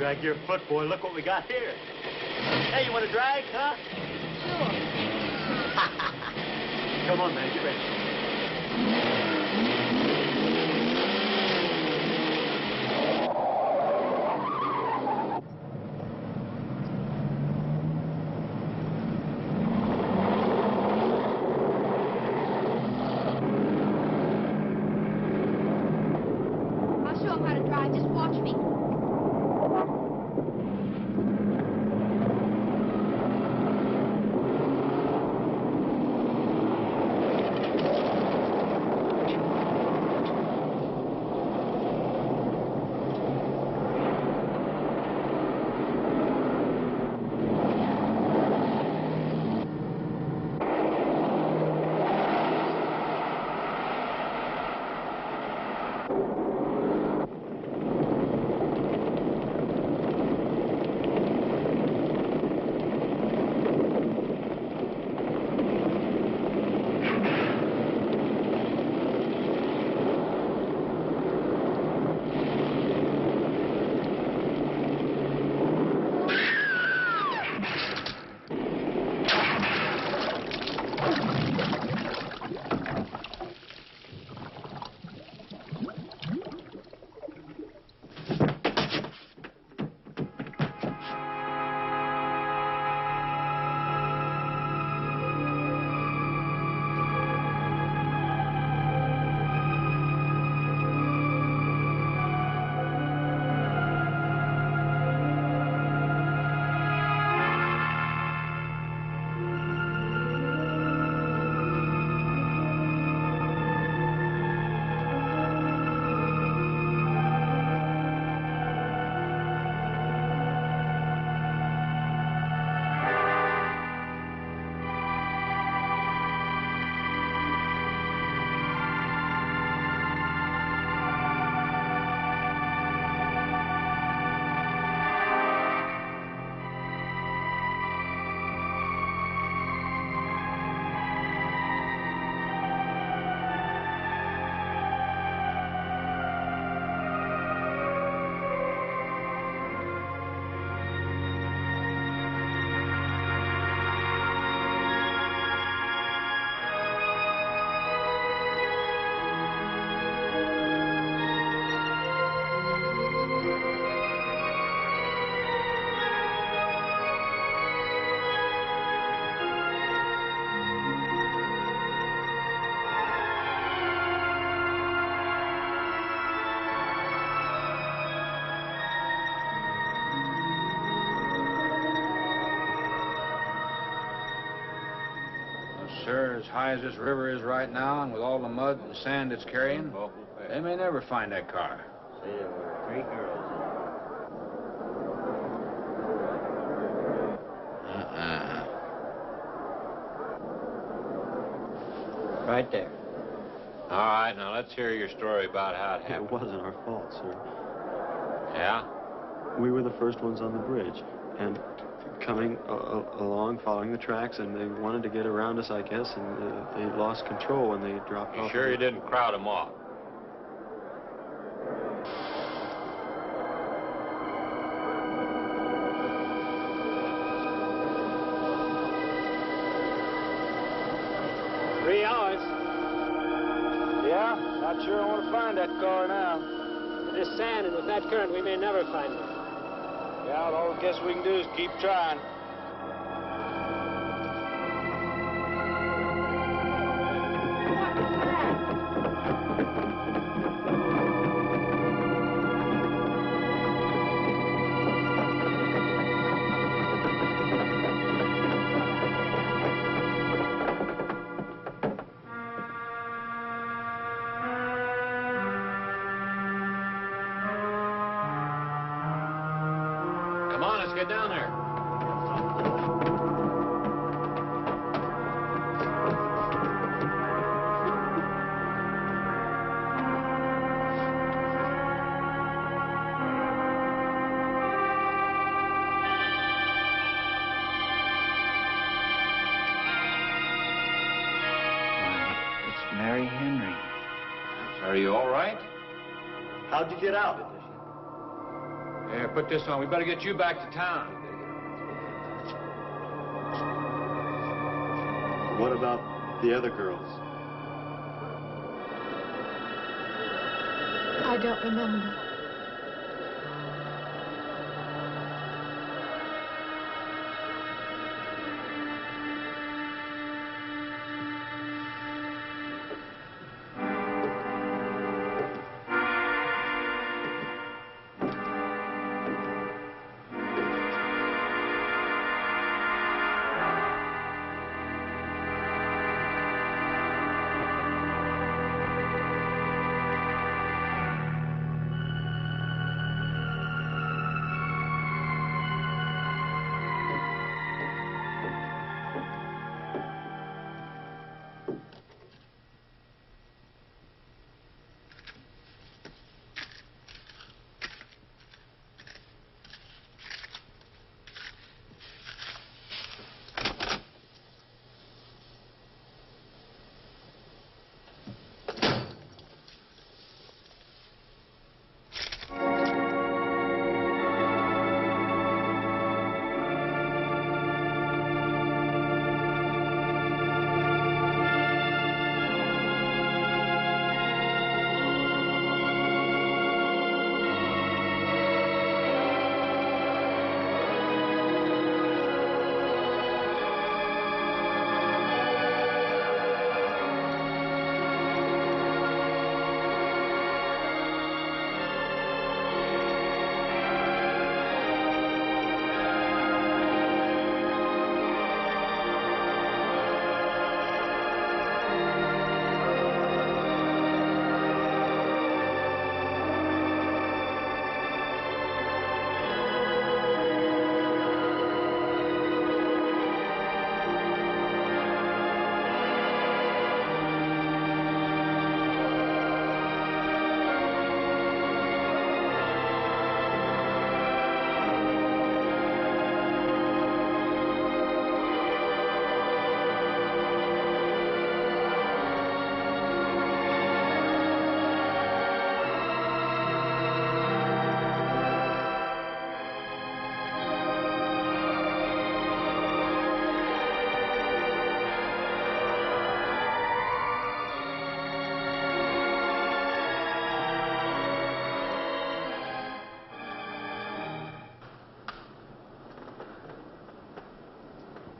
drag your foot, boy. Look what we got here. Hey, you want to drag, huh? Sure. Come on, man. Get ready. Sir, as high as this river is right now, and with all the mud and sand it's carrying, they may never find that car. See, there were 3 girls. Right there. All right, now let's hear your story about how it happened. It wasn't our fault, sir. Yeah? We were the first ones on the bridge, and coming along, following the tracks, and they wanted to get around us, I guess, and they lost control when they dropped off. You sure you didn't crowd them off? Yeah? Not sure I want to find that car now. With this sand and with that current, we may never find it. Yeah, all I guess we can do is keep trying. Come on, let's get down there. It's Mary Henry. Are you all right? How'd you get out? Yeah, put this on. We better get you back to town. What about the other girls? I don't remember.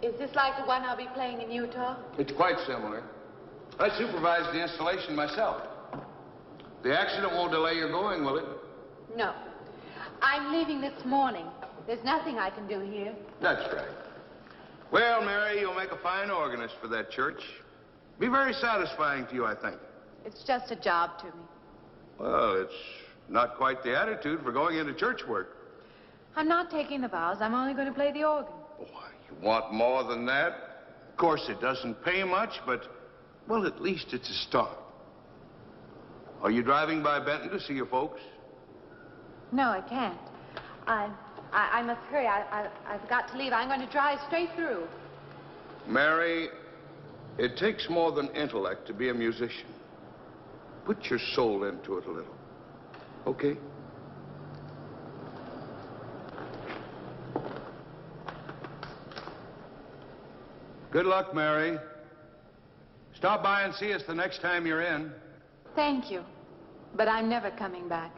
Is this like the one I'll be playing in Utah? It's quite similar. I supervised the installation myself. The accident won't delay your going, will it? No. I'm leaving this morning. There's nothing I can do here. That's right. Well, Mary, you'll make a fine organist for that church. Be very satisfying to you, I think. It's just a job to me. Well, it's not quite the attitude for going into church work. I'm not taking the vows. I'm only going to play the organ. Why, you want more than that? Of course, it doesn't pay much, but, well, at least it's a start. Are you driving by Benton to see your folks? No, I can't. I must hurry. I've got to leave. I'm going to drive straight through. Mary, it takes more than intellect to be a musician. Put your soul into it a little. Okay? Good luck, Mary. Stop by and see us the next time you're in. Thank you. But I'm never coming back.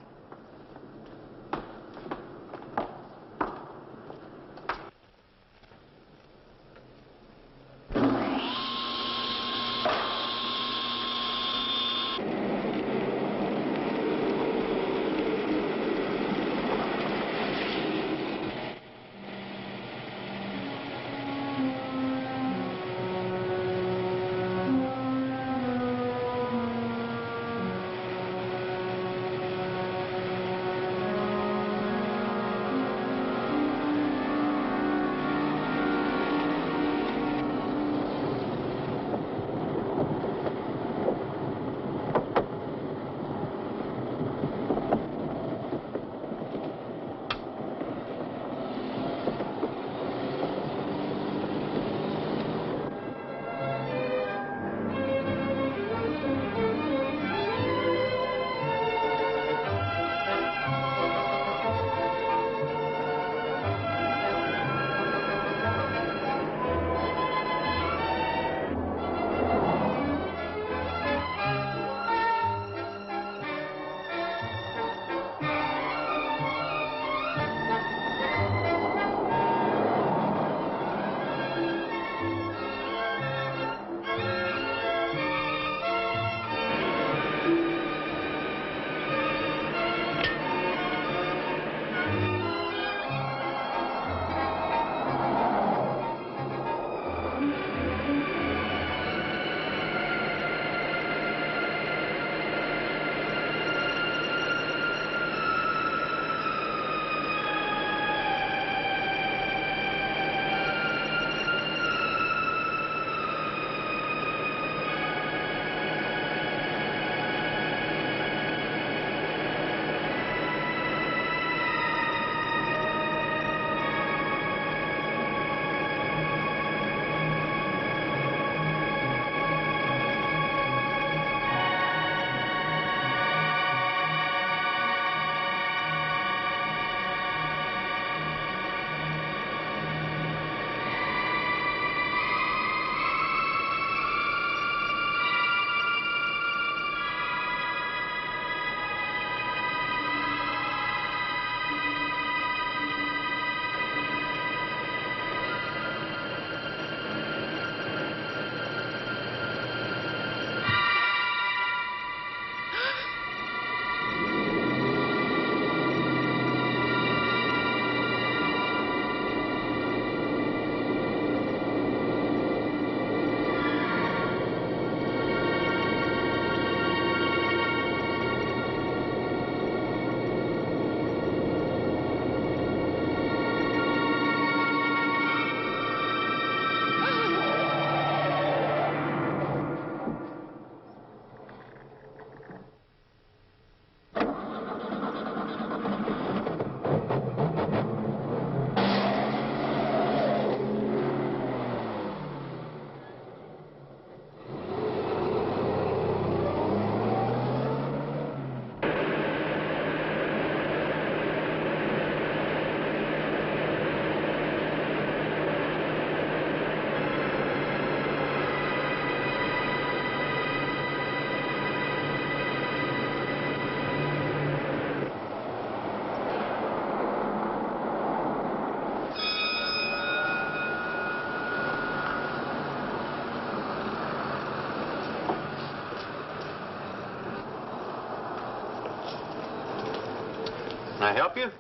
I help you?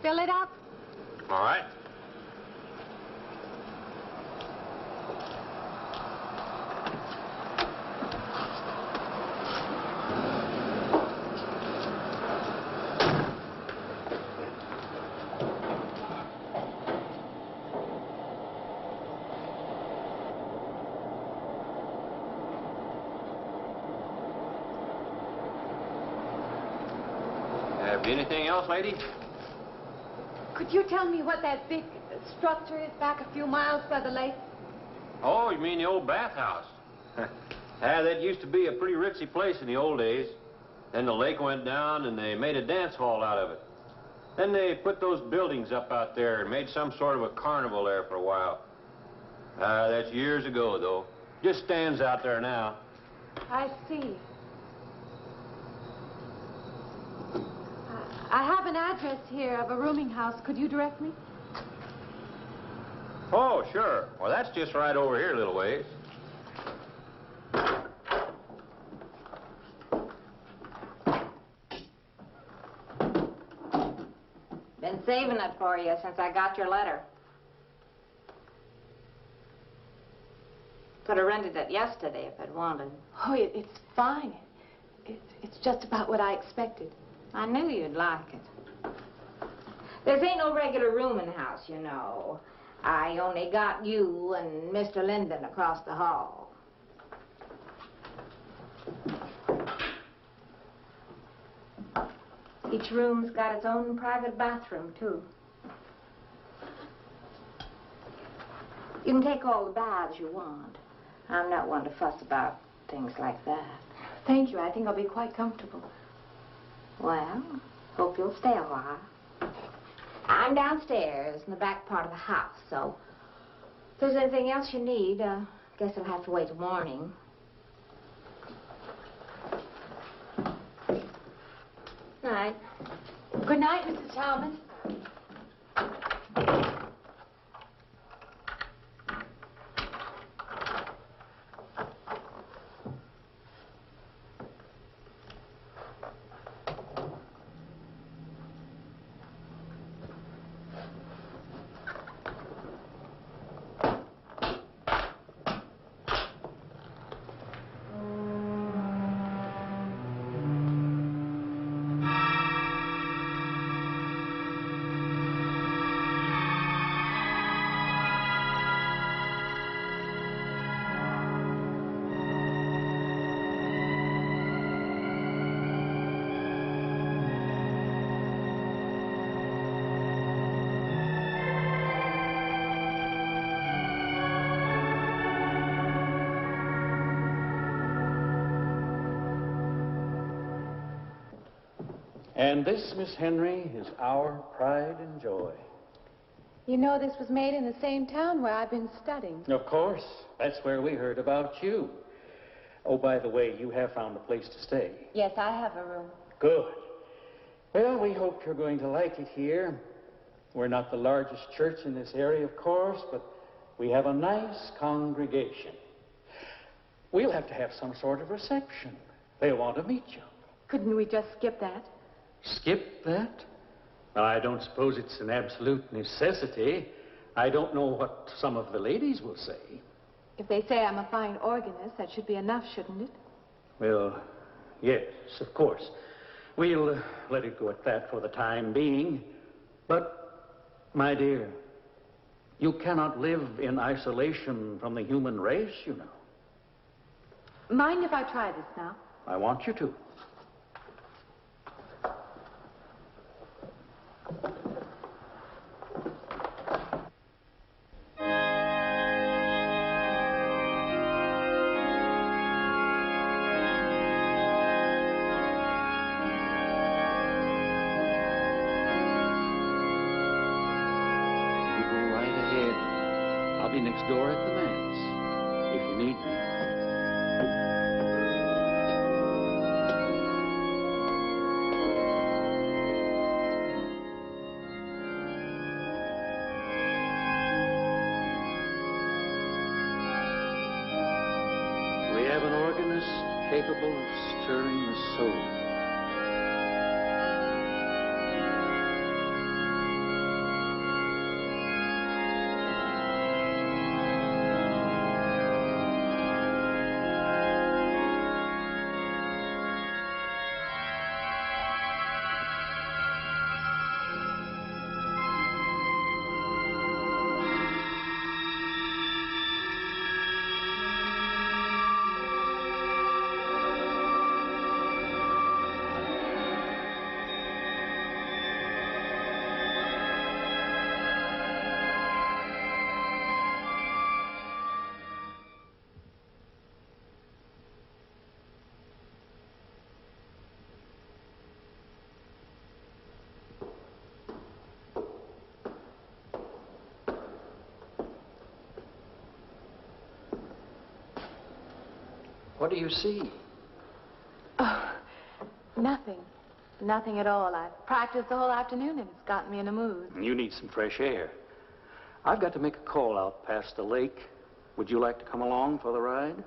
Fill it up. All right. Anything else, lady? Could you tell me what that big structure is back a few miles by the lake? Oh, you mean the old bathhouse? Yeah, that used to be a pretty ritzy place in the old days. Then the lake went down and they made a dance hall out of it. Then they put those buildings up out there and made some sort of a carnival there for a while. That's years ago, though. Just stands out there now. I see. I have an address here of a rooming house. Could you direct me? Oh, sure. Well, that's just right over here a little ways. Been saving it for you since I got your letter. Could have rented it yesterday if I'd wanted. Oh, it's fine. It's just about what I expected. I knew you'd like it. This ain't no regular rooming house, you know. I only got you and Mr. Linden across the hall. Each room's got its own private bathroom, too. You can take all the baths you want. I'm not one to fuss about things like that. Thank you. I think I'll be quite comfortable. Well, hope you'll stay a while. I'm downstairs in the back part of the house, so if there's anything else you need, guess I'll have to wait till morning. Night. Good night, Mrs. Talbot. And this, Miss Henry, is our pride and joy. You know this was made in the same town where I've been studying. Of course. That's where we heard about you. Oh, by the way, you have found a place to stay. Yes, I have a room. Good. Well, we hope you're going to like it here. We're not the largest church in this area, of course, but we have a nice congregation. We'll have to have some sort of reception. They'll want to meet you. Couldn't we just skip that? Skip that? Well, I don't suppose it's an absolute necessity. I don't know what some of the ladies will say. If they say I'm a fine organist, that should be enough, shouldn't it? Well, yes, of course. We'll let it go at that for the time being. But, my dear, you cannot live in isolation from the human race, you know. Mind if I try this now? I want you to. Next door at the manse, if you need me. We have an organist capable of stirring the soul. What do you see? Oh, nothing. Nothing at all. I've practiced the whole afternoon and it's gotten me in a mood. You need some fresh air. I've got to make a call out past the lake. Would you like to come along for the ride?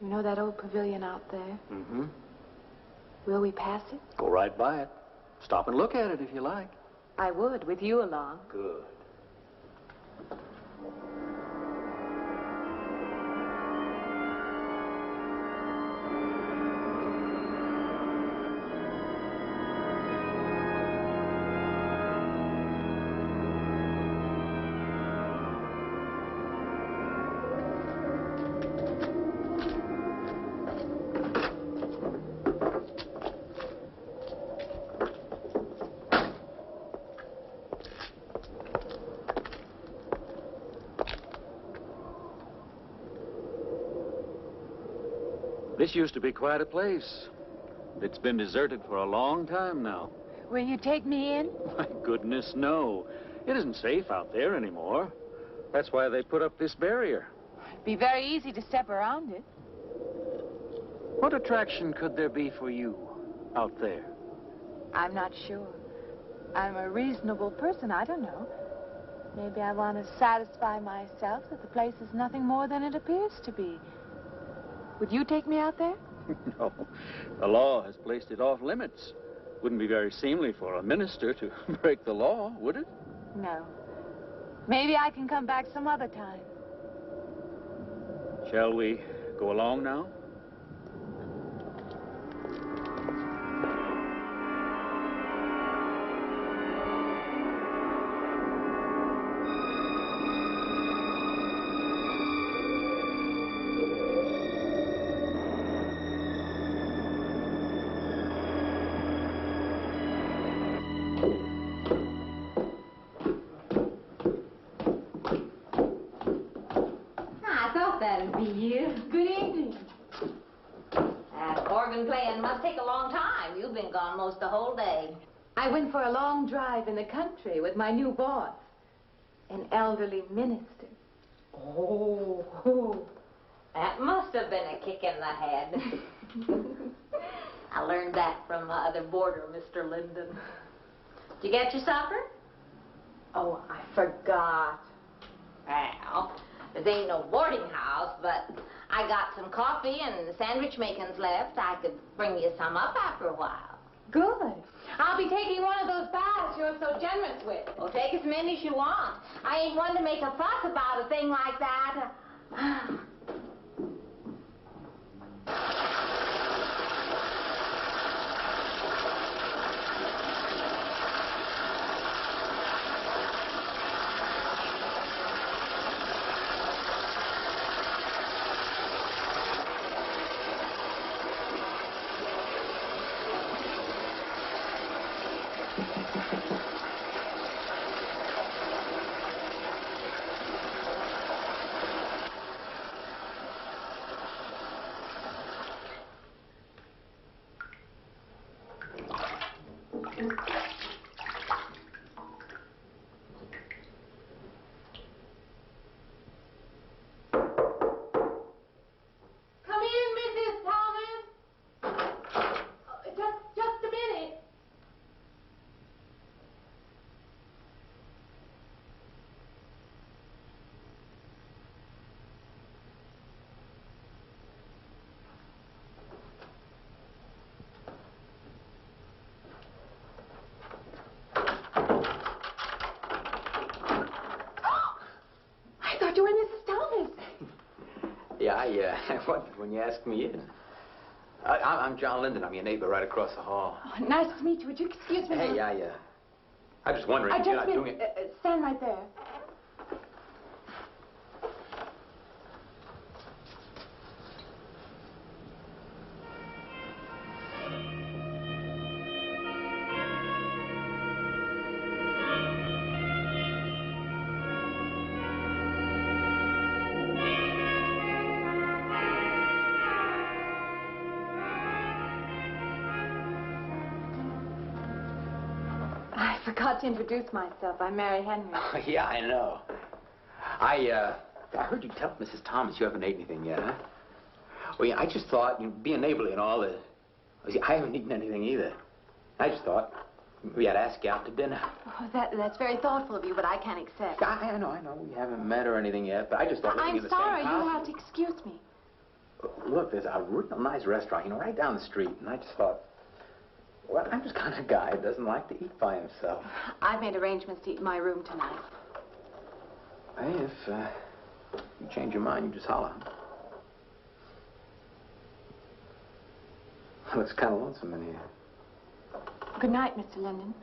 You know that old pavilion out there? Mm-hmm. Will we pass it? Go right by it. Stop and look at it if you like. I would, with you along. Good. This used to be quite a place. It's been deserted for a long time now. Will you take me in? My goodness, no. It isn't safe out there anymore. That's why they put up this barrier. It'd be very easy to step around it. What attraction could there be for you out there? I'm not sure. I'm a reasonable person. I don't know. Maybe I want to satisfy myself that the place is nothing more than it appears to be. Would you take me out there? No. The law has placed it off limits. Wouldn't be very seemly for a minister to break the law, would it? No. Maybe I can come back some other time. Shall we go along now? That'd be you. Good evening. That organ playing must take a long time. You've been gone most the whole day. I went for a long drive in the country with my new boss, an elderly minister. Oh, that must have been a kick in the head. I learned that from my other boarder, Mr. Linden. Did you get your supper? Oh, I forgot. Well, this ain't no boarding house, but I got some coffee and the sandwich makings left. I could bring you some up after a while. Good. I'll be taking one of those baths you're so generous with. Well, take as many as you want. I ain't one to make a fuss about a thing like that. Yeah, I wondered when you asked me in. I'm John Linden. I'm your neighbor right across the hall. Oh, nice to meet you. Would you excuse me? Hey, I was wondering if you're not doing it. Stand right there. I forgot to introduce myself. I'm Mary Henry. Oh, yeah, I know. I heard you tell Mrs. Thomas you haven't ate anything yet, huh? Well, yeah, I just thought, you know, being neighborly and all, I haven't eaten anything either. I just thought we had to ask you out to dinner. Oh, that's very thoughtful of you, but I can't accept. I know. We haven't met or anything yet, but I just thought living in the same I'm sorry. house. You'll have to excuse me. Look, there's a real nice restaurant, you know, right down the street, and I just thought, well, I'm just kind of guy that doesn't like to eat by himself. I've made arrangements to eat in my room tonight. Hey, if you change your mind, you just holler. Looks kind of lonesome in here. Good night, Mr. Linden.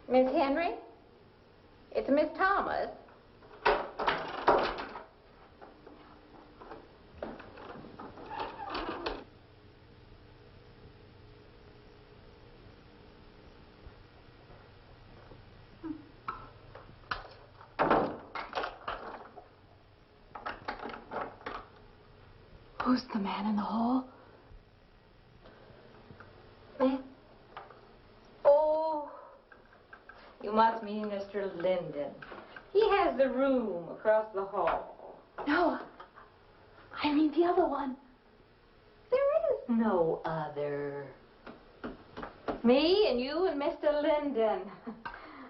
Miss Henry? It's Miss Thomas. Who's the man in the hall? Me? Oh, you must mean Mr. Linden. He has the room across the hall. No, I mean the other one. There is no other. Me and you and Mr. Linden.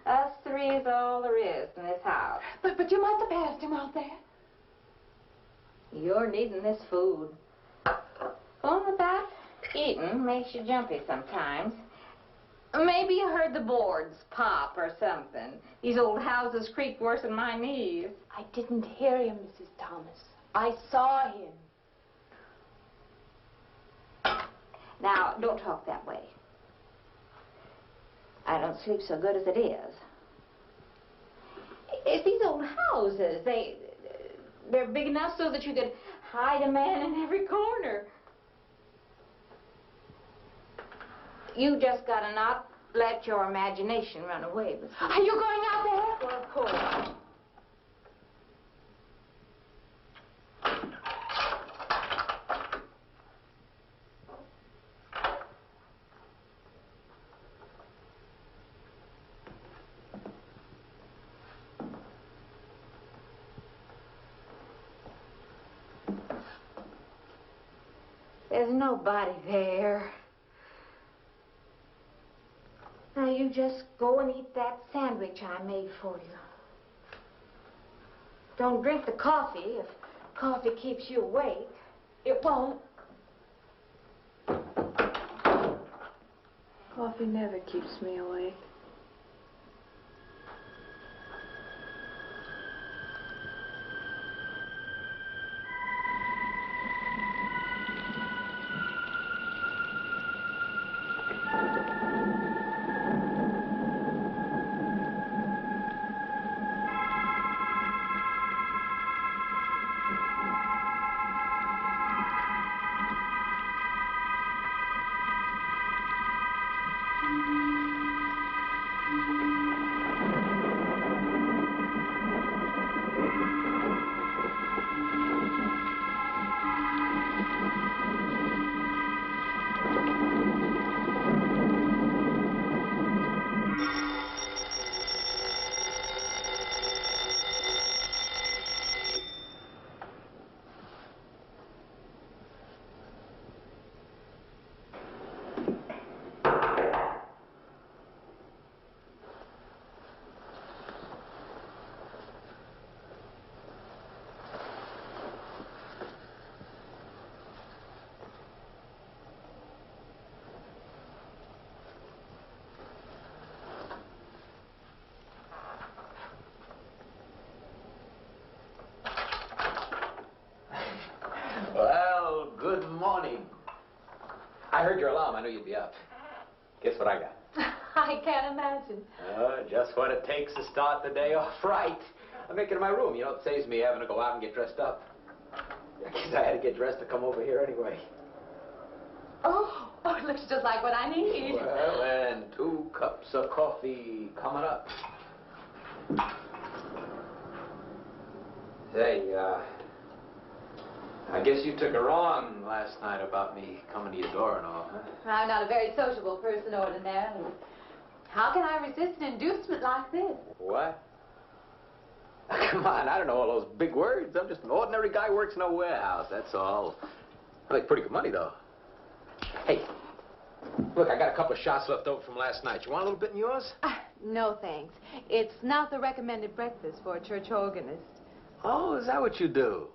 Us three is all there is in this house. But you must have passed him out there. You're needing this food. Going without eating makes you jumpy sometimes. Maybe you heard the boards pop or something. These old houses creak worse than my knees. I didn't hear him, Mrs. Thomas. I saw him. Now, don't talk that way. I don't sleep so good as it is. It's these old houses. They're big enough so that you could hide a man in every corner. You just gotta not let your imagination run away with you. Are you going out there? Well, of course. There's nobody there. Now you just go and eat that sandwich I made for you. Don't drink the coffee. If coffee keeps you awake, it won't. Coffee never keeps me awake. what I got. I can't imagine. Just what it takes to start the day off right. I make it in my room. You know, it saves me having to go out and get dressed up. I guess I had to get dressed to come over here anyway. Oh, it looks just like what I need. Well, and 2 cups of coffee coming up. Say, I guess you took her on last night about me coming to your door and all, huh? I'm not a very sociable person ordinarily. How can I resist an inducement like this? What? Come on, I don't know all those big words. I'm just an ordinary guy who works in a warehouse, that's all. I make pretty good money, though. Hey, look, I got a couple of shots left over from last night. You want a little bit in yours? No, thanks. It's not the recommended breakfast for a church organist. Oh, is that what you do?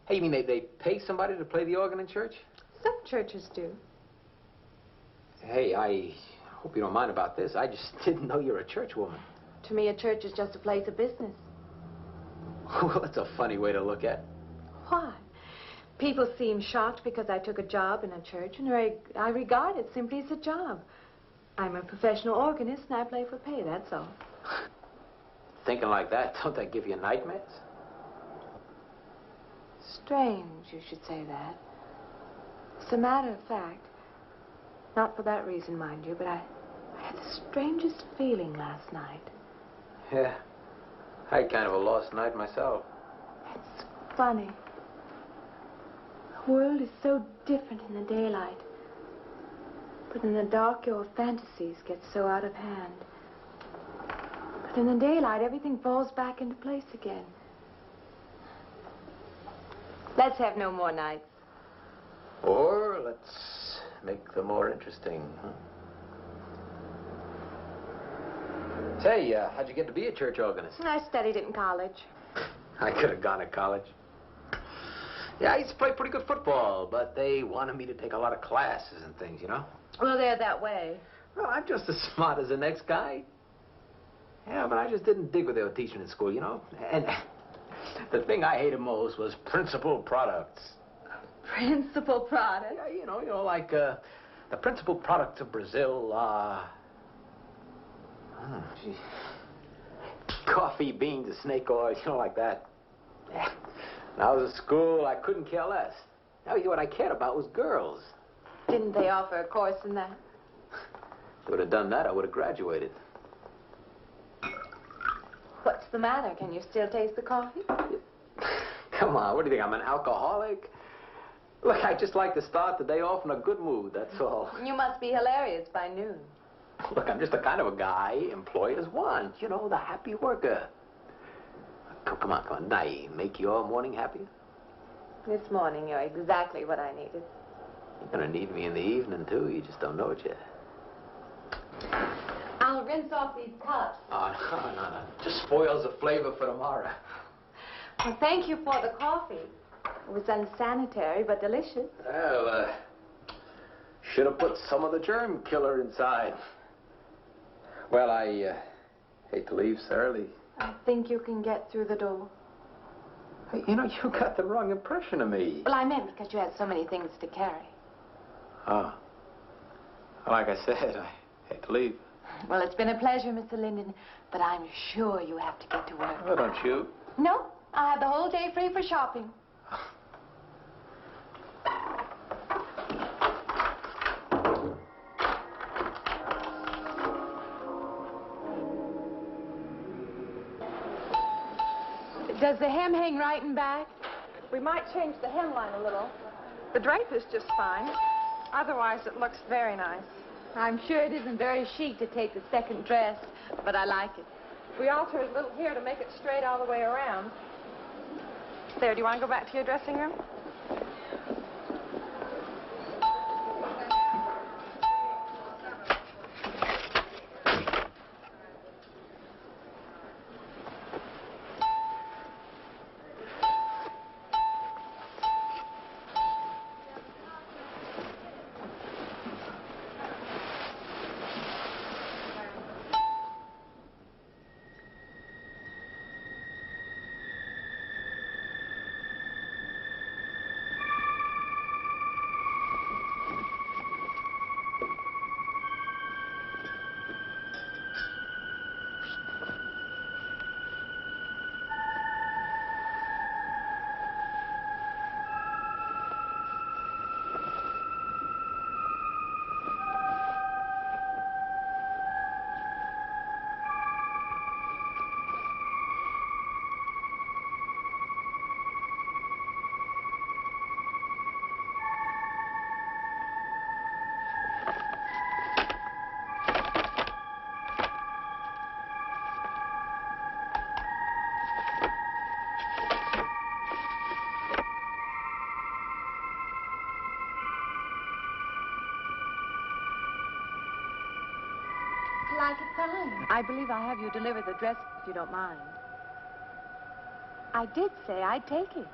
Hey, you mean they pay somebody to play the organ in church? Some churches do. Hey, I hope you don't mind about this. I just didn't know you're a church woman. To me, a church is just a place of business. Well, that's a funny way to look at it. Why? People seem shocked because I took a job in a church, and I regard it simply as a job. I'm a professional organist, and I play for pay, that's all. Thinking like that, don't that give you nightmares? Strange you should say that. As a matter of fact, not for that reason, mind you, but I had the strangest feeling last night. Yeah, I had kind of a lost night myself. It's funny. The world is so different in the daylight. But in the dark, your fantasies get so out of hand. But in the daylight, everything falls back into place again. Let's have no more nights. Or let's make them more interesting, huh? Say, how'd you get to be a church organist? I studied it in college. I could have gone to college. Yeah, I used to play pretty good football, but they wanted me to take a lot of classes and things, you know? Well, they're that way. Well, I'm just as smart as the next guy. Yeah, but I just didn't dig what they were teaching in school, you know? And the thing I hated most was principal products. Principal product? Yeah, you know, like the principal products of Brazil are... coffee, beans, snake oil, you know, like that. Yeah. When I was at school, I couldn't care less. Now, what I cared about was girls. Didn't they offer a course in that? If I would have done that, I would have graduated. What's the matter? Can you still taste the coffee? Come on, what do you think, I'm an alcoholic? Look, I just like to start the day off in a good mood, that's all. You must be hilarious by noon. Look, I'm just the kind of a guy employers want. You know, the happy worker. Come on. Now, make your morning happier? This morning, you're exactly what I needed. You're gonna need me in the evening, too. You just don't know it yet. I'll rinse off these cups. Oh, no. Just spoils the flavor for tomorrow. Well, thank you for the coffee. It was unsanitary, but delicious. Well, should have put some of the germ killer inside. Well, I hate to leave so early. I think you can get through the door. Hey, you know, you got the wrong impression of me. Well, I meant because you had so many things to carry. Oh. Well, like I said, I hate to leave. Well, it's been a pleasure, Mr. Linden, but I'm sure you have to get to work. Oh, don't you? No, I have the whole day free for shopping. Does the hem hang right and back? We might change the hemline a little. The drape is just fine. Otherwise, it looks very nice. I'm sure it isn't very chic to take the second dress, but I like it. We altered a little here to make it straight all the way around. There, do you want to go back to your dressing room? you like it fine. I believe I have you deliver the dress, if you don't mind. I did say I'd take it.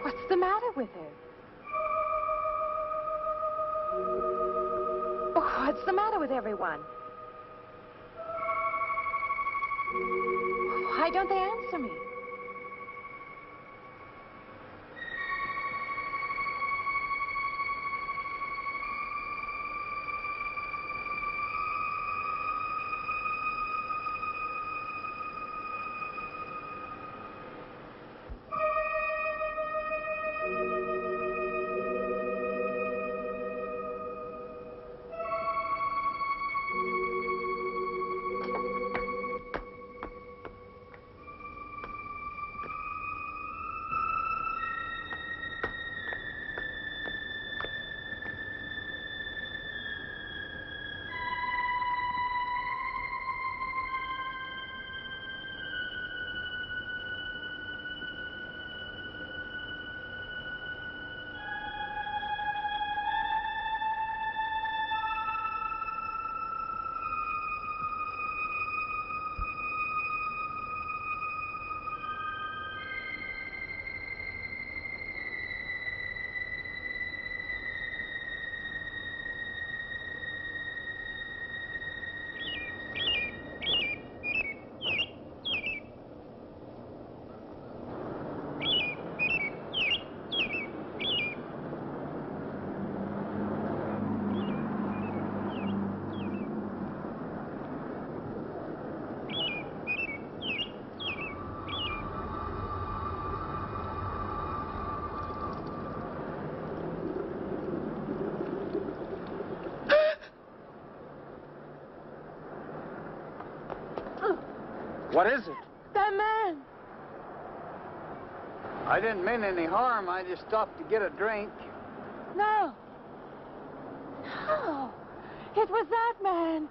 What's the matter with her? Oh, what's the matter with everyone? Why don't they answer me? What is it? That man. I didn't mean any harm. I just stopped to get a drink. No. No. It was that man.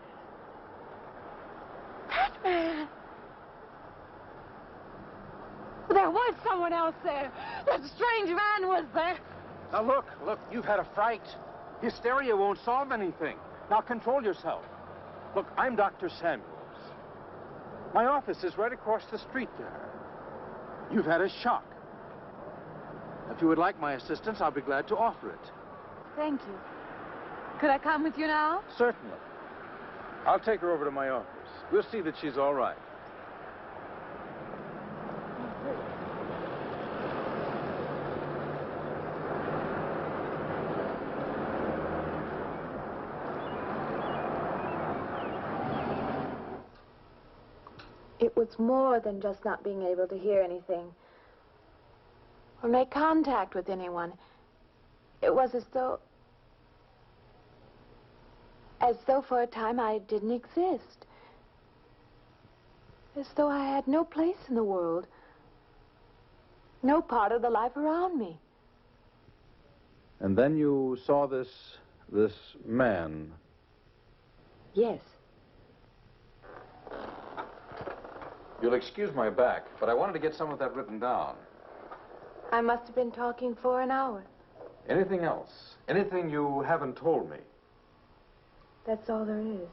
That man. There was someone else there. That strange man was there. Now, look, you've had a fright. Hysteria won't solve anything. Now, control yourself. Look, I'm Dr. Samuels. My office is right across the street there. You've had a shock. If you would like my assistance, I'll be glad to offer it. Thank you. Could I come with you now? Certainly. I'll take her over to my office. We'll see that she's all right. It was more than just not being able to hear anything or make contact with anyone. It was as though for a time I didn't exist. As though I had no place in the world. No part of the life around me. And then you saw this man. Yes. You'll excuse my back, but I wanted to get some of that written down. I must have been talking for an hour. Anything else? Anything you haven't told me? That's all there is.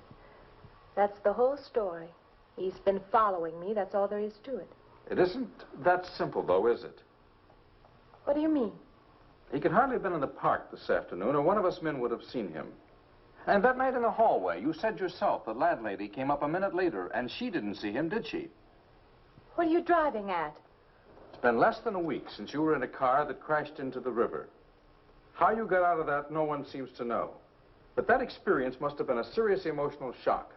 That's the whole story. He's been following me. That's all there is to it. It isn't that simple, though, is it? What do you mean? He could hardly have been in the park this afternoon, or one of us men would have seen him. And that night in the hallway, you said yourself the landlady came up a minute later, and she didn't see him, did she? What are you driving at? It's been less than a week since you were in a car that crashed into the river. How you got out of that, no one seems to know. But that experience must have been a serious emotional shock.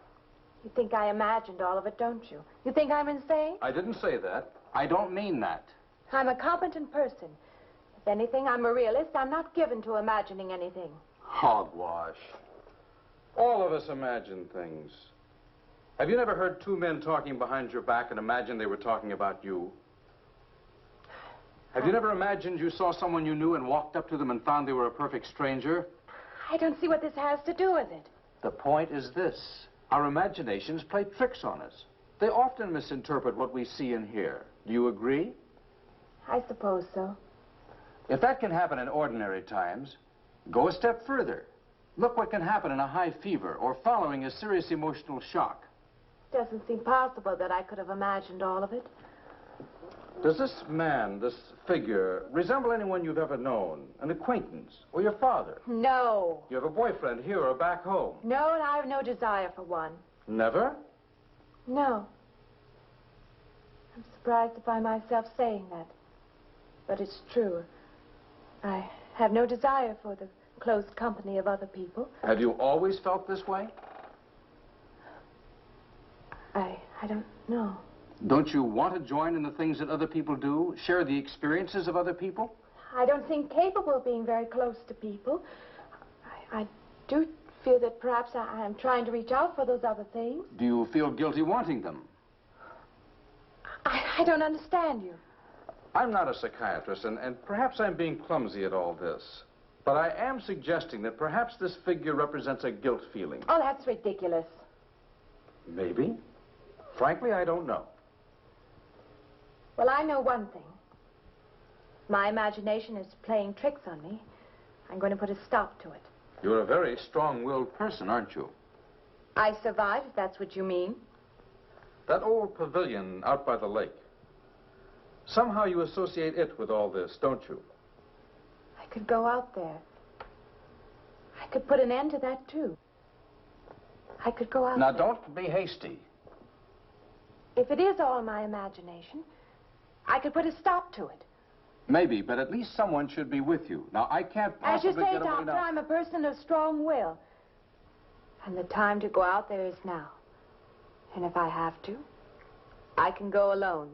You think I imagined all of it, don't you? You think I'm insane? I didn't say that. I don't mean that. I'm a competent person. If anything, I'm a realist. I'm not given to imagining anything. Hogwash. All of us imagine things. Have you never heard two men talking behind your back and imagined they were talking about you? Have you never imagined you saw someone you knew and walked up to them and found they were a perfect stranger? I don't see what this has to do with it. The point is this. Our imaginations play tricks on us. They often misinterpret what we see and hear. Do you agree? I suppose so. If that can happen in ordinary times, go a step further. Look what can happen in a high fever or following a serious emotional shock. Doesn't seem possible that I could have imagined all of it. Does this man, this figure, resemble anyone you've ever known? An acquaintance? Or your father? No. You have a boyfriend here or back home? No, and I have no desire for one. Never? No. I'm surprised to find myself saying that. But it's true. I have no desire for the close company of other people. Have you always felt this way? I don't know. Don't you want to join in the things that other people do? Share the experiences of other people? I don't seem capable of being very close to people. I do feel that perhaps I am trying to reach out for those other things. Do you feel guilty wanting them? I don't understand you. I'm not a psychiatrist, and perhaps I'm being clumsy at all this. But I am suggesting that perhaps this figure represents a guilt feeling. Oh, that's ridiculous. Maybe. Frankly, I don't know. Well, I know one thing. My imagination is playing tricks on me. I'm going to put a stop to it. You're a very strong-willed person, aren't you? I survived, if that's what you mean. That old pavilion out by the lake. Somehow you associate it with all this, don't you? I could go out there. I could put an end to that, too. I could go out Now, there. don't be hasty. If it is all my imagination, I could put a stop to it. Maybe, but at least someone should be with you. Now, I can't As you possibly say, get away Doctor, now. I'm a person of strong will. And the time to go out there is now. And if I have to, I can go alone.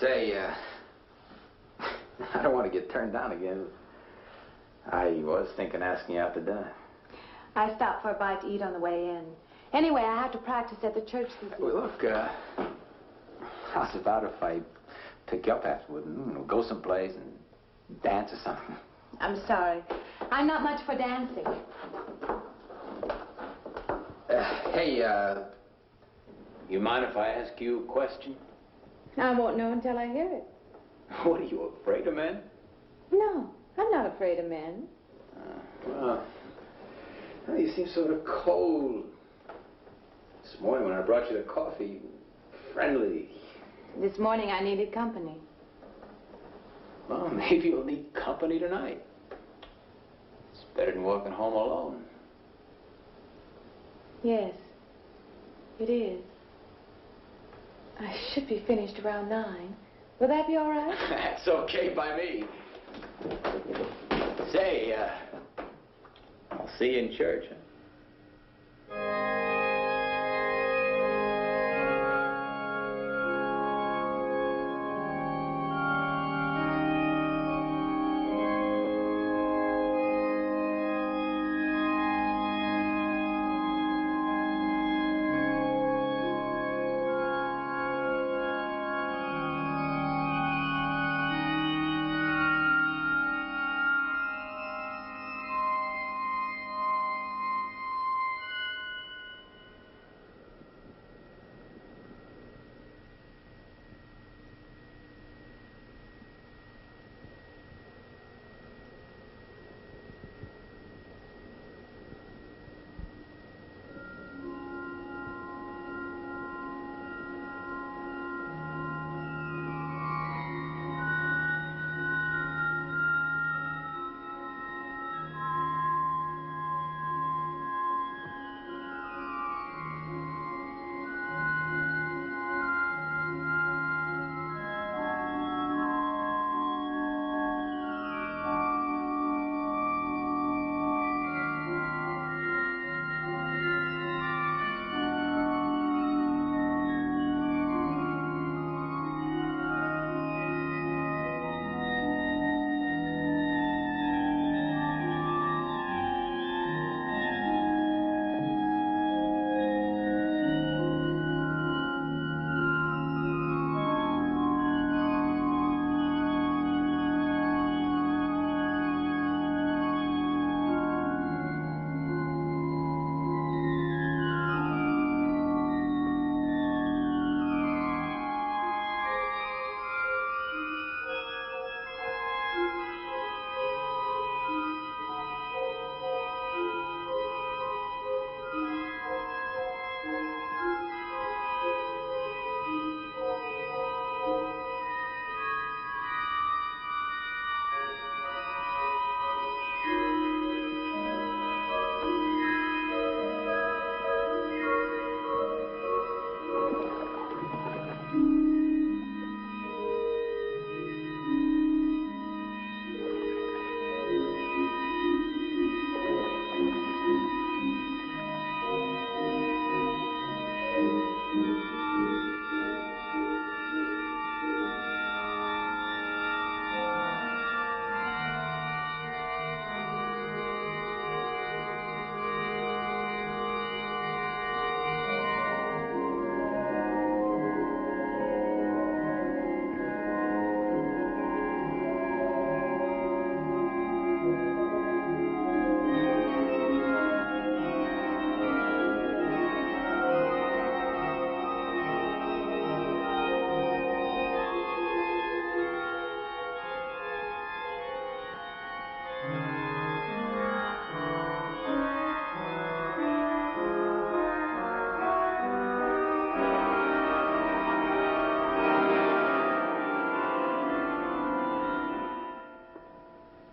Say, I don't want to get turned down again. I was thinking asking you out to dinner. I stopped for a bite to eat on the way in. Anyway, I have to practice at the church this evening. Well, look, how's about if I pick you up afterward and go someplace and dance or something? I'm sorry. I'm not much for dancing. Hey, you mind if I ask you a question? I won't know until I hear it. What, are you afraid of men? No, I'm not afraid of men. Well, you seem sort of cold. This morning when I brought you the coffee, friendly. This morning I needed company. Well, maybe you'll need company tonight. It's better than walking home alone. Yes, it is. I should be finished around 9. Will that be all right? That's okay by me. Say, I'll see you in church, huh?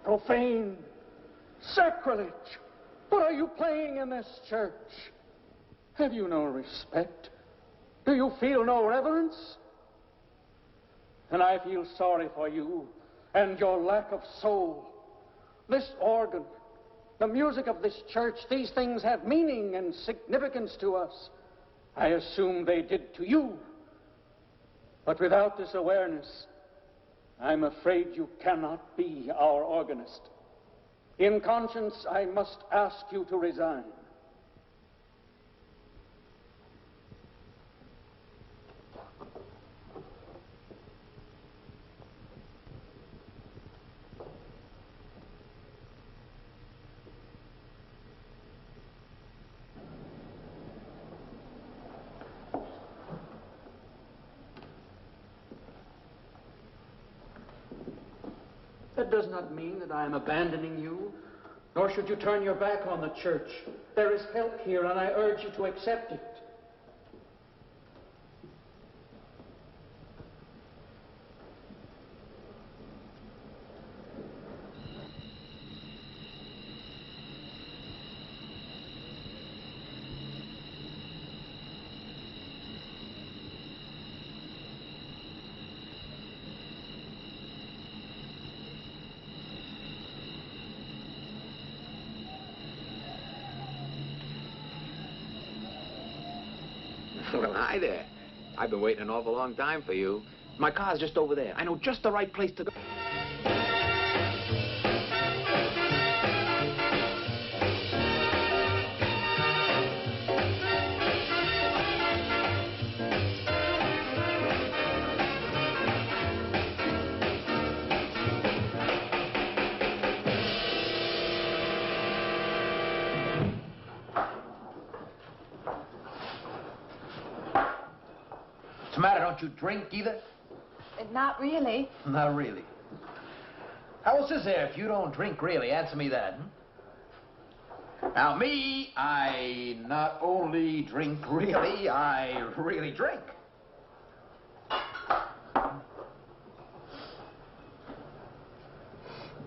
Profane, sacrilege. What are you playing in this church? Have you no respect? Do you feel no reverence? And I feel sorry for you and your lack of soul. This organ, the music of this church, these things have meaning and significance to us. I assume they did to you. But without this awareness, I'm afraid you cannot be our organist. In conscience, I must ask you to resign. That does not mean that I am abandoning you, nor should you turn your back on the church. There is help here, and I urge you to accept it. Well, hi there. I've been waiting an awful long time for you. My car's just over there. I know just the right place to go. What's the matter? Don't you drink either? Not really. Not really. How else is there if you don't drink really? Answer me that. Now, me, I not only drink really, I really drink.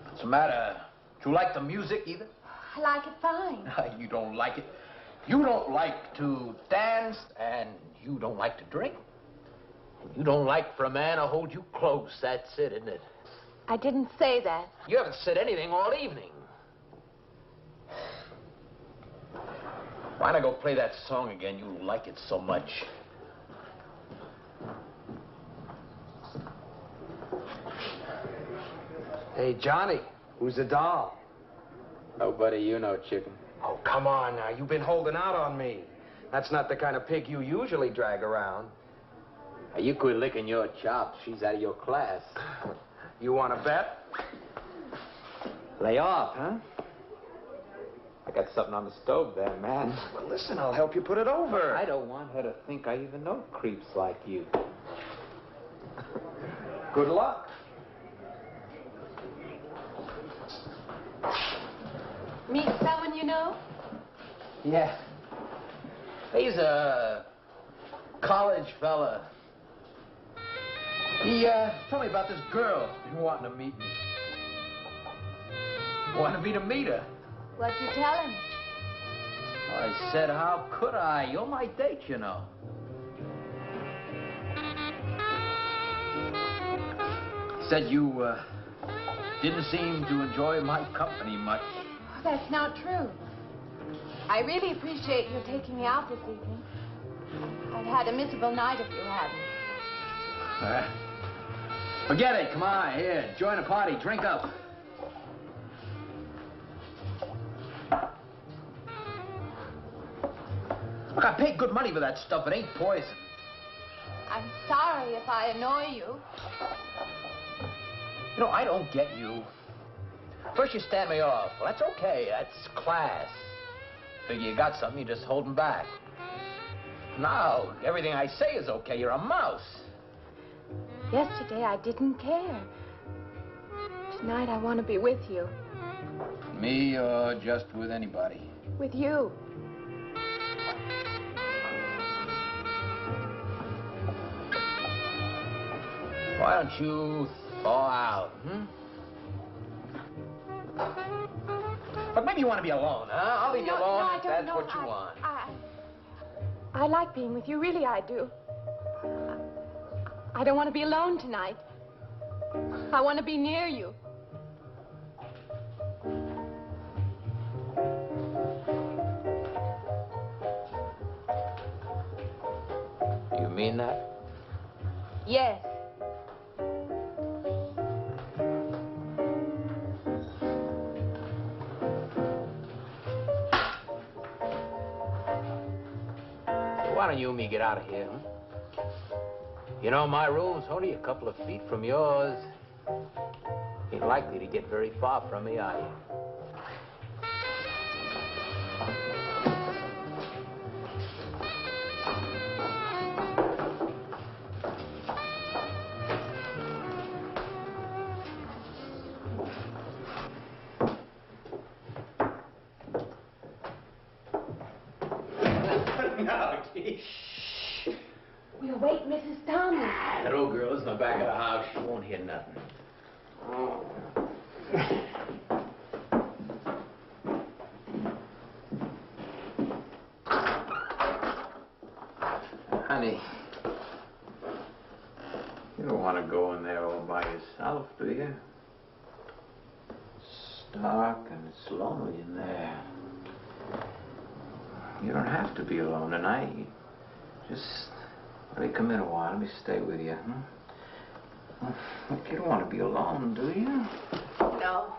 What's the matter? Do you like the music either? I like it fine. You don't like it. You don't like to dance, and you don't like to drink. You don't like for a man to hold you close. That's it, isn't it? I didn't say that. You haven't said anything all evening. Why not go play that song again? You like it so much. Hey, Johnny, who's the doll? Nobody you know, chicken. Oh, come on now. You've been holding out on me. That's not the kind of pig you usually drag around. Hey, you quit licking your chops. She's out of your class. You want to bet? Lay off, huh? I got something on the stove there, man. Well, listen, I'll help you put it over. I don't want her to think I even know creeps like you. Good luck. Meet someone you know? Yeah. He's a college fella. He told me about this girl who's been wanting to meet me. Wanted me to meet her. What'd you tell him? I said, how could I? You're my date, you know. Said you didn't seem to enjoy my company much. Oh, that's not true. I really appreciate your taking me out this evening. I'd had a miserable night if you hadn't. Forget it. Come on, here. Join the party. Drink up. Look, I paid good money for that stuff. It ain't poison. I'm sorry if I annoy you. You know, I don't get you. First you stand me off. Well, that's okay. That's class. Figure you got something, you just hold 'em back. Now, everything I say is okay. You're a mouse. Yesterday I didn't care. Tonight I want to be with you. Me or just with anybody? With you. Why don't you thaw out, But maybe you want to be alone, huh? I'll leave you alone if that's what you want. I like being with you, really I do. I don't want to be alone tonight. I want to be near you. You mean that? Yes. Why don't you and me get out of here, huh? You know, my room's only a couple of feet from yours. Ain't likely to get very far from me, are you? We'll wake Mrs. Thomas. That old girl is in the back of the house. She won't hear nothing. Honey, you don't want to go in there all by yourself, do you? It's dark and it's lonely in there. You don't have to be alone tonight. Just let me come in a while. Let me stay with you, huh? Look, you don't want to be alone, do you? No.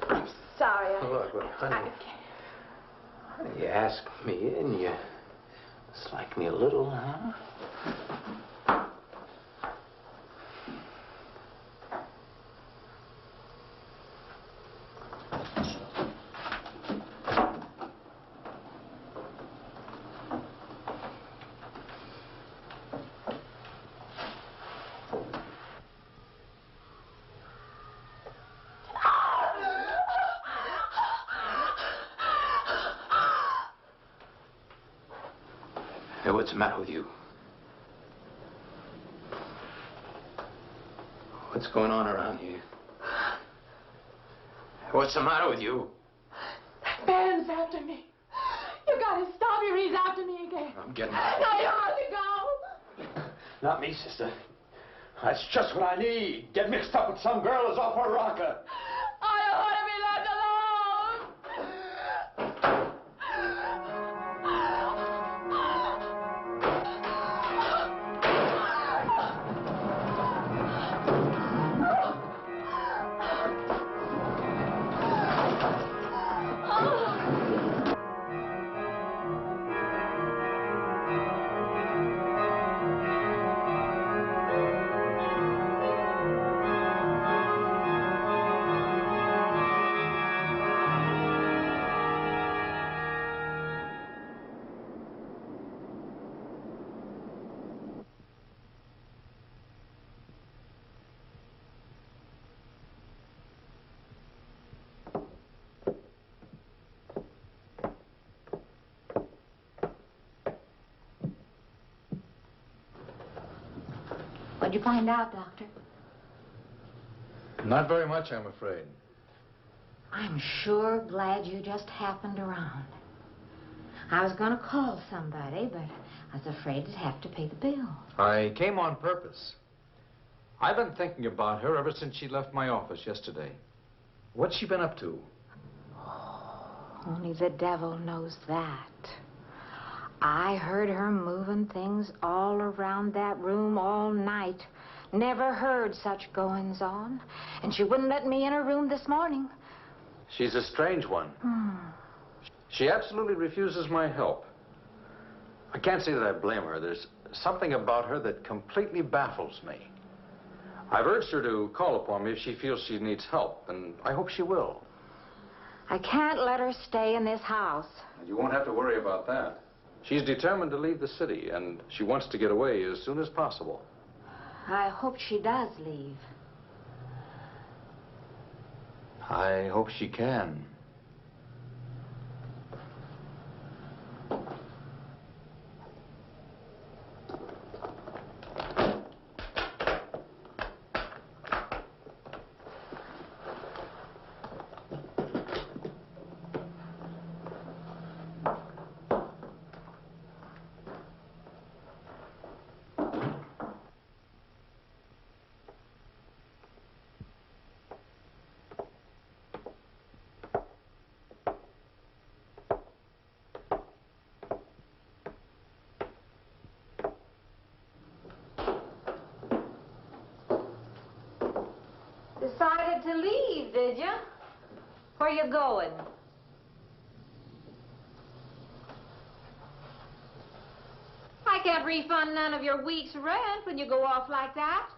I'm sorry. Look, honey. You asked me in, you dislike me a little, huh? Hey, what's the matter with you? What's going on around here? What's the matter with you? That man's after me. You gotta stop him. He's after me again. I'm getting Now you ought to go. Not me, sister. That's just what I need. Get mixed up with some girl who's off her rocker. I don't want to be left alone. What'd you find out, Doctor? Not very much, I'm afraid. I'm sure glad you just happened around. I was going to call somebody, but I was afraid I'd have to pay the bill. I came on purpose. I've been thinking about her ever since she left my office yesterday. What's she been up to? Only the devil knows that. I heard her moving things all around that room all night. Never heard such goings on. And she wouldn't let me in her room this morning. She's a strange one. She absolutely refuses my help. I can't say that I blame her. There's something about her that completely baffles me. I've urged her to call upon me if she feels she needs help, and I hope she will. I can't let her stay in this house. You won't have to worry about that. She's determined to leave the city, and she wants to get away as soon as possible. I hope she does leave. I hope she can. Decided to leave, did you? Where you going? I can't refund none of your week's rent when you go off like that.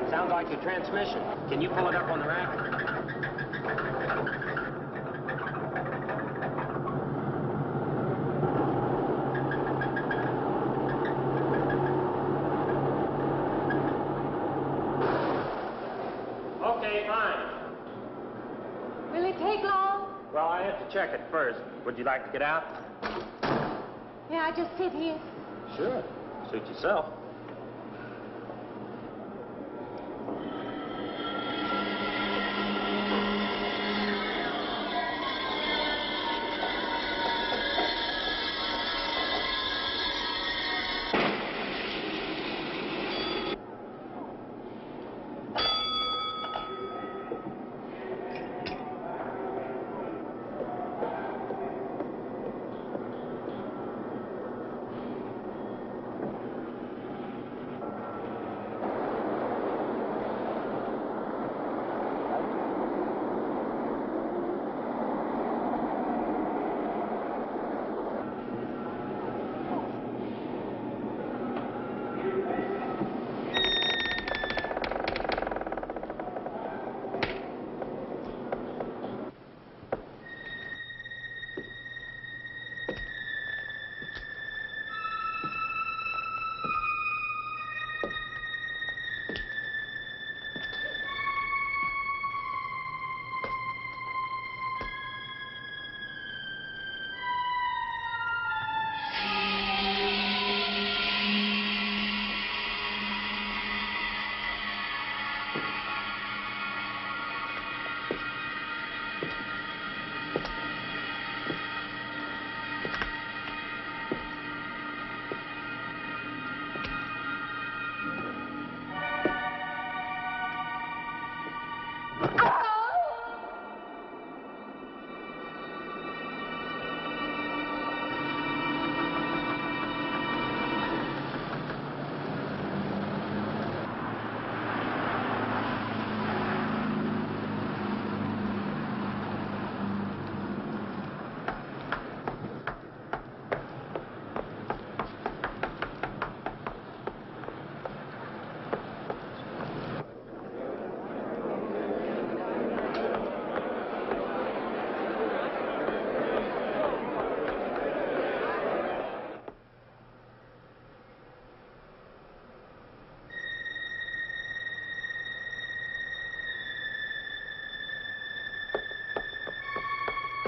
Sounds like your transmission. Can you pull it up on the rack? Okay, fine. Will it take long? Well, I have to check it first. Would you like to get out? Yeah, I just sit here. Sure. Suit yourself.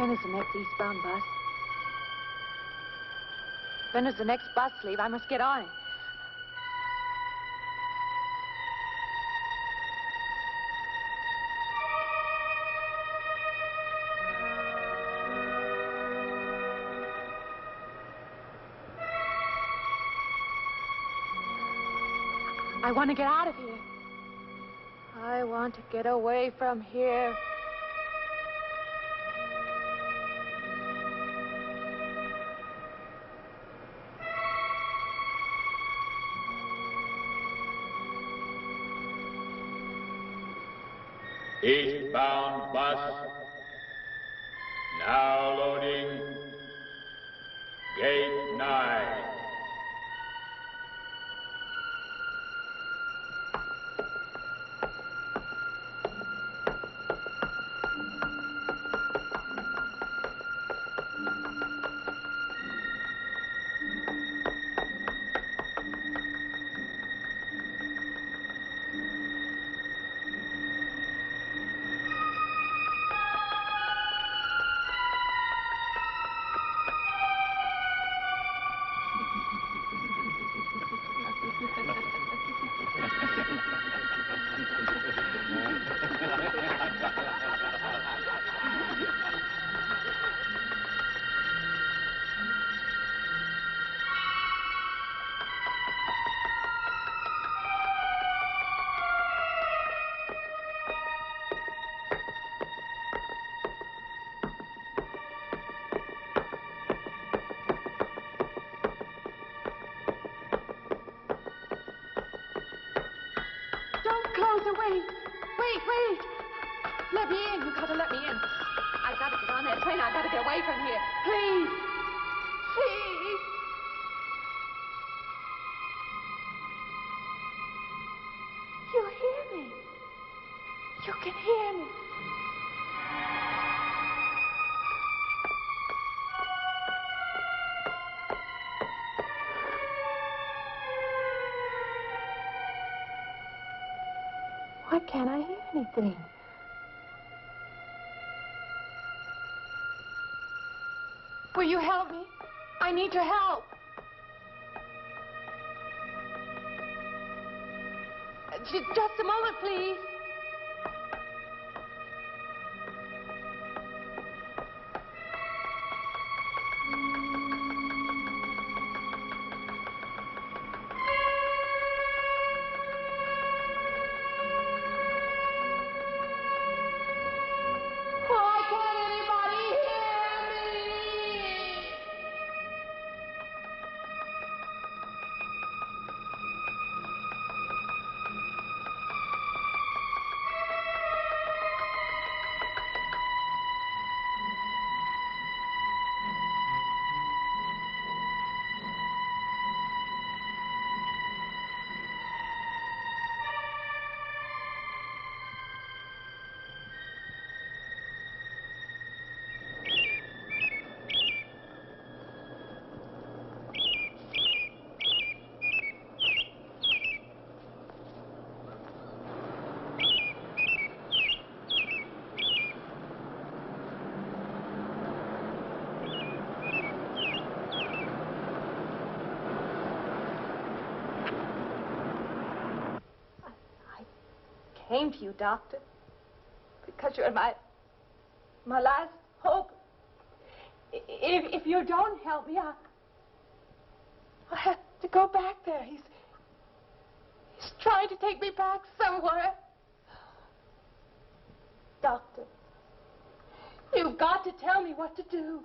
When is the next eastbound bus? When does the next bus leave? I must get on it. I want to get out of here. I want to get away from here. Eastbound bus, now loading, gate 9. Wait. Let me in. You gotta let me in. I gotta get on that train. I gotta get away from here. Please. Please. You hear me. You can hear me. Why can't I hear anything? Will you help me? I need your help. Just a moment, please. Why can't anybody hear me? Came to you, Doctor, because you're my last hope. If you don't help me, I have to go back there. He's trying to take me back somewhere. Doctor, you've got to tell me what to do.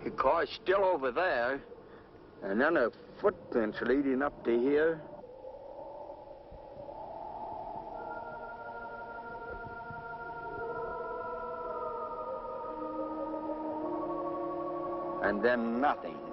The car's still over there. And then the footprints leading up to here. And then nothing.